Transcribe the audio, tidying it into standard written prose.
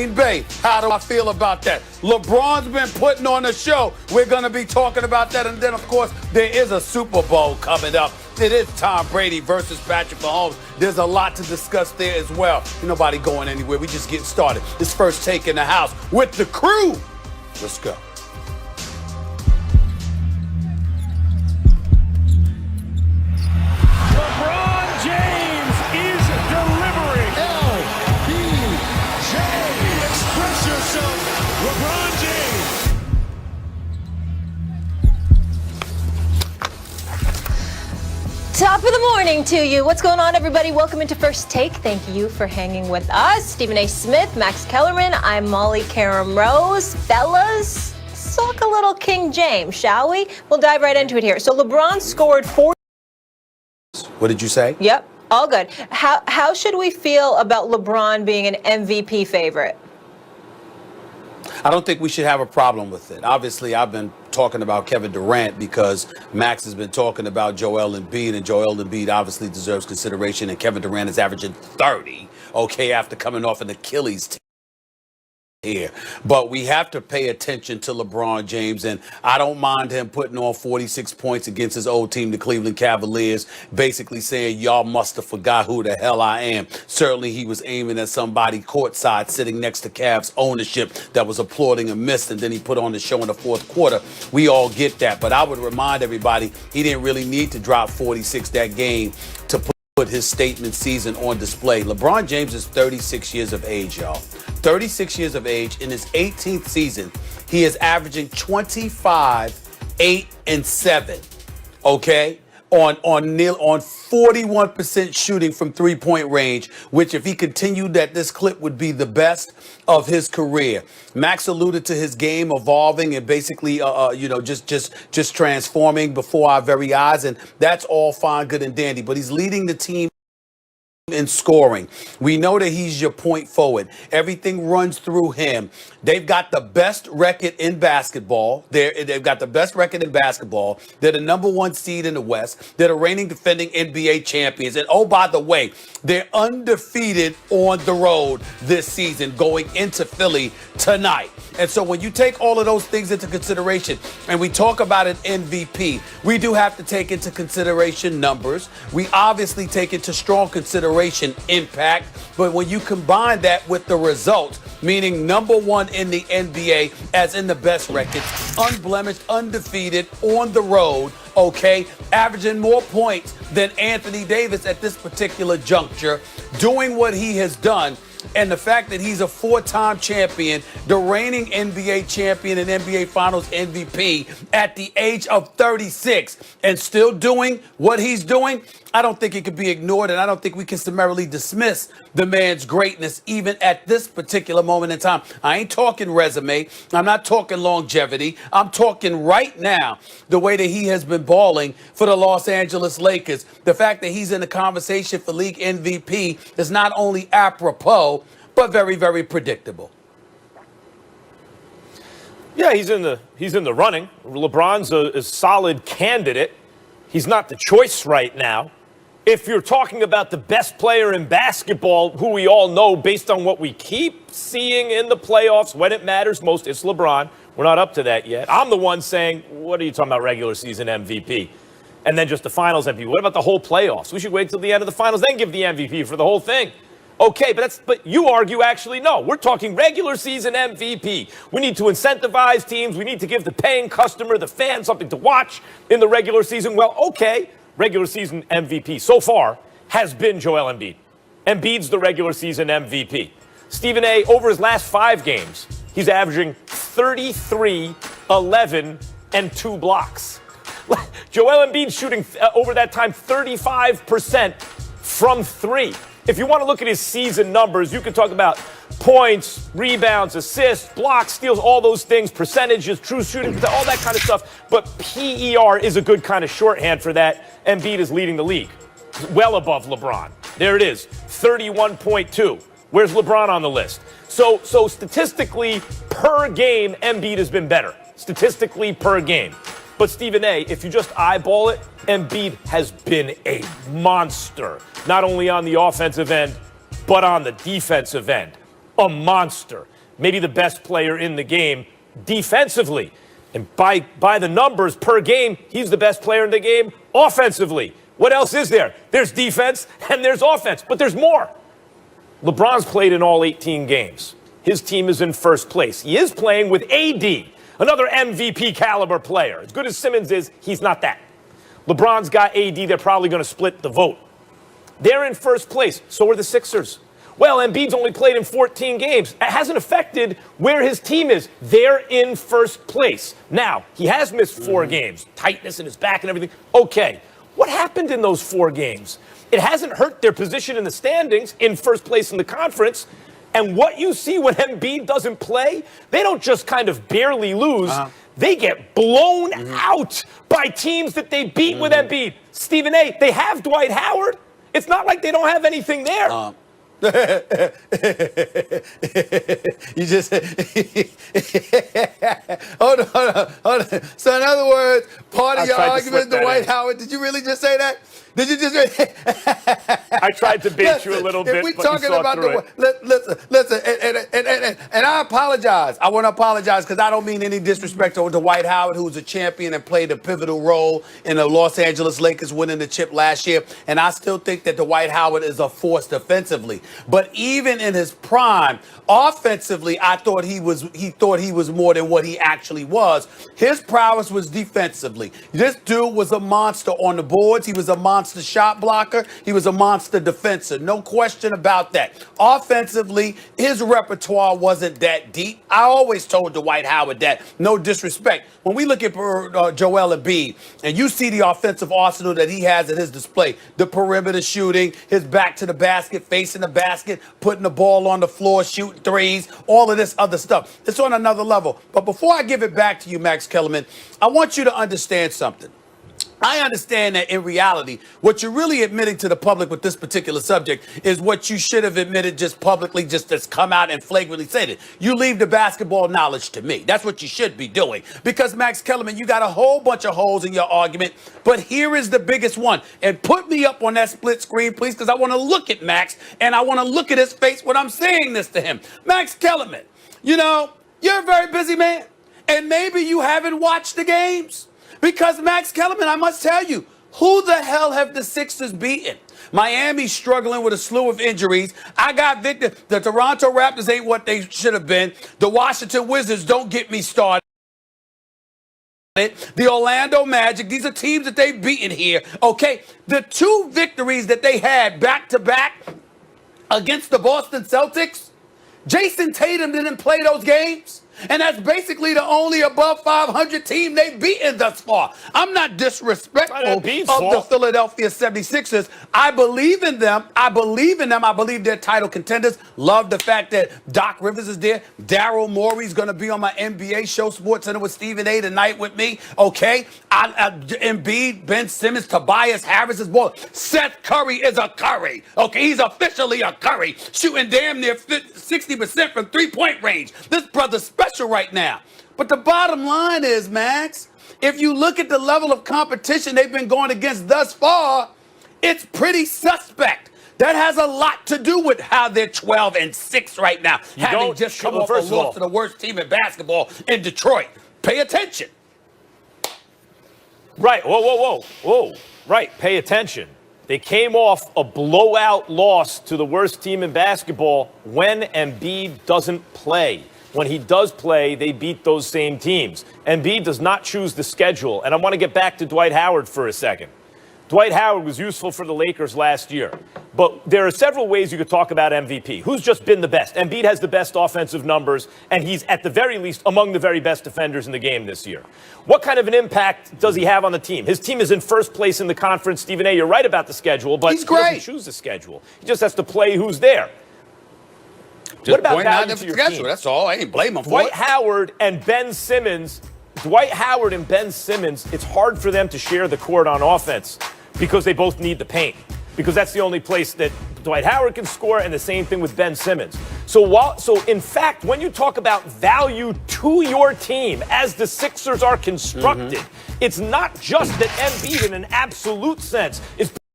Green Bay. How do I feel about that? LeBron's been putting on a show. We're going to be talking about that. And then, of course, there is a Super Bowl coming up. It is Tom Brady versus Patrick Mahomes. There's a lot to discuss there as well. Ain't nobody going anywhere. We just getting started. This First Take in the house with the crew. Let's go. LeBron James is delivering. LBJ. Express yourself, LeBron James. Top of the morning to you. What's going on, everybody? Welcome into First Take. Thank you for hanging with us. Stephen A. Smith, Max Kellerman. I'm Molly Karam Rose. Fellas, talk a little King James, shall we? We'll dive right into it here. So LeBron scored 40. What did you say? Yep, all good. How should we feel about LeBron being an MVP favorite? I don't think we should have a problem with it. Obviously, I've been talking about Kevin Durant because Max has been talking about Joel Embiid, and Joel Embiid obviously deserves consideration, and Kevin Durant is averaging 30, okay, after coming off an Achilles tear here. But we have to pay attention to LeBron James, and I don't mind him putting on 46 points against his old team, the Cleveland Cavaliers, basically saying, y'all must have forgot who the hell I am. Certainly he was aiming at somebody courtside sitting next to Cavs ownership that was applauding a miss, and then he put on the show in the fourth quarter. We all get that, but I would remind everybody he didn't really need to drop 46 that game to put his statement season on display. LeBron James is 36 years of age, y'all. 36 years of age. In his 18th season, he is averaging 25, 8, and 7. Okay? On 41% shooting from three-point range, which if he continued that, this clip would be the best of his career. Max alluded to his game evolving and basically, just transforming before our very eyes, and that's all fine, good, and dandy. But he's leading the team in scoring. We know that he's your point forward. Everything runs through him. They've got the best record in basketball. They've got the best record in basketball. They're the number one seed in the West. They're the reigning defending NBA champions. And oh, by the way, they're undefeated on the road this season going into Philly tonight. And so when you take all of those things into consideration and we talk about an MVP, we do have to take into consideration numbers. We obviously take into strong consideration impact. But when you combine that with the results, meaning number one in the NBA, as in the best record, unblemished, undefeated on the road, okay, averaging more points than Anthony Davis at this particular juncture, doing what he has done, and the fact that he's a four-time champion, the reigning NBA champion and NBA Finals MVP at the age of 36 and still doing what he's doing, I don't think it could be ignored, and I don't think we can summarily dismiss the man's greatness even at this particular moment in time. I ain't talking resume. I'm not talking longevity. I'm talking right now the way that he has been balling for the Los Angeles Lakers. The fact that he's in the conversation for league MVP is not only apropos, but very, very predictable. Yeah, he's in the running. LeBron's a solid candidate. He's not the choice right now. If you're talking about the best player in basketball, who we all know based on what we keep seeing in the playoffs when it matters most, it's LeBron. We're not up to that yet. I'm the one saying, what are you talking about, regular season MVP? And then just the finals MVP. What about the whole playoffs? We should wait till the end of the finals, then give the MVP for the whole thing. Okay, but you argue actually no. We're talking regular season MVP. We need to incentivize teams. We need to give the paying customer, the fan, something to watch in the regular season. Well, okay, regular season MVP so far has been Joel Embiid. Embiid's the regular season MVP. Stephen A., over his last 5 games, he's averaging 33, 11, and 2 blocks. Joel Embiid shooting over that time 35% from 3. If you want to look at his season numbers, you can talk about points, rebounds, assists, blocks, steals, all those things, percentages, true shooting, all that kind of stuff. But PER is a good kind of shorthand for that. Embiid is leading the league, well above LeBron. There it is, 31.2. Where's LeBron on the list? So statistically, per game, Embiid has been better. Statistically, per game. But Stephen A., if you just eyeball it, Embiid has been a monster, not only on the offensive end, but on the defensive end. a monster, maybe the best player in the game defensively. And by the numbers per game, he's the best player in the game offensively. What else is there? There's defense and there's offense, but there's more. LeBron's played in all 18 games. His team is in first place. He is playing with AD, another MVP caliber player. As good as Simmons is, he's not that. LeBron's got AD. They're probably going to split the vote. They're in first place. So are the Sixers. Well, Embiid's only played in 14 games. It hasn't affected where his team is. They're in first place. Now, he has missed 4 games. Tightness in his back and everything. Okay. What happened in those 4 games? It hasn't hurt their position in the standings in first place in the conference. And what you see when Embiid doesn't play, they don't just kind of barely lose. They get blown out by teams that they beat with Embiid. Stephen A., they have Dwight Howard. It's not like they don't have anything there. You just hold on. So in other words, part of your argument is Dwight Howard. Did you really just say that? Did you just? I tried to bait you a little bit. If we but talking about listen, and I apologize. I want to apologize because I don't mean any disrespect to Dwight Howard, who's a champion and played a pivotal role in the Los Angeles Lakers winning the chip last year. And I still think that Dwight Howard is a force defensively. But even in his prime, offensively, I thought he was more than what he actually was. His prowess was defensively. This dude was a monster on the boards. He was a monster shot blocker. He was a monster defender. No question about that. Offensively, his repertoire wasn't that deep. I always told Dwight Howard that. No disrespect. When we look at Joel Embiid and you see the offensive arsenal that he has at his display, the perimeter shooting, his back to the basket, facing the basket, putting the ball on the floor, shooting threes, all of this other stuff. It's on another level. But before I give it back to you, Max Kellerman, I want you to understand something. I understand that in reality, what you're really admitting to the public with this particular subject is what you should have admitted just publicly, just to come out and flagrantly said it. You leave the basketball knowledge to me. That's what you should be doing. Because, Max Kellerman, you got a whole bunch of holes in your argument, but here is the biggest one. And put me up on that split screen, please, because I want to look at Max, and I want to look at his face when I'm saying this to him. Max Kellerman, you know, you're a very busy man, and maybe you haven't watched the games. Because, Max Kellerman, I must tell you, who the hell have the Sixers beaten? Miami's struggling with a slew of injuries. I got Victor. The Toronto Raptors ain't what they should have been. The Washington Wizards, don't get me started. The Orlando Magic, these are teams that they've beaten here. Okay, the 2 victories that they had back-to-back against the Boston Celtics, Jason Tatum didn't play those games. And that's basically the only above 500 team they've beaten thus far. I'm not disrespectful of the Philadelphia 76ers. I believe in them. I believe they're title contenders. Love the fact that Doc Rivers is there. Daryl Morey's going to be on my NBA show, SportsCenter with Stephen A. tonight with me. Okay. Embiid, Ben Simmons, Tobias Harris is balling. Seth Curry is a Curry. Okay. He's officially a Curry, shooting damn near 60% from three-point range. This brother's special right now. But the bottom line is, Max, if you look at the level of competition they've been going against thus far, it's pretty suspect. That has a lot to do with how they're 12-6 right now, having just come off a loss to the worst team in basketball in Detroit. Pay attention. Right. Whoa. Right. Pay attention. They came off a blowout loss to the worst team in basketball when Embiid doesn't play. When he does play, they beat those same teams. Embiid does not choose the schedule. And I want to get back to Dwight Howard for a second. Dwight Howard was useful for the Lakers last year. But there are several ways you could talk about MVP. Who's just been the best? Embiid has the best offensive numbers, and he's at the very least among the very best defenders in the game this year. What kind of an impact does he have on the team? His team is in first place in the conference. Stephen A., you're right about the schedule, but he doesn't choose the schedule. He just has to play who's there. Just what about value to your schedule? team? That's all. I ain't blame him for Dwight it. Howard and Ben Simmons, it's hard for them to share the court on offense because they both need the paint. Because that's the only place that Dwight Howard can score, and the same thing with Ben Simmons. So in fact, when you talk about value to your team as the Sixers are constructed, it's not just that Embiid in an absolute sense is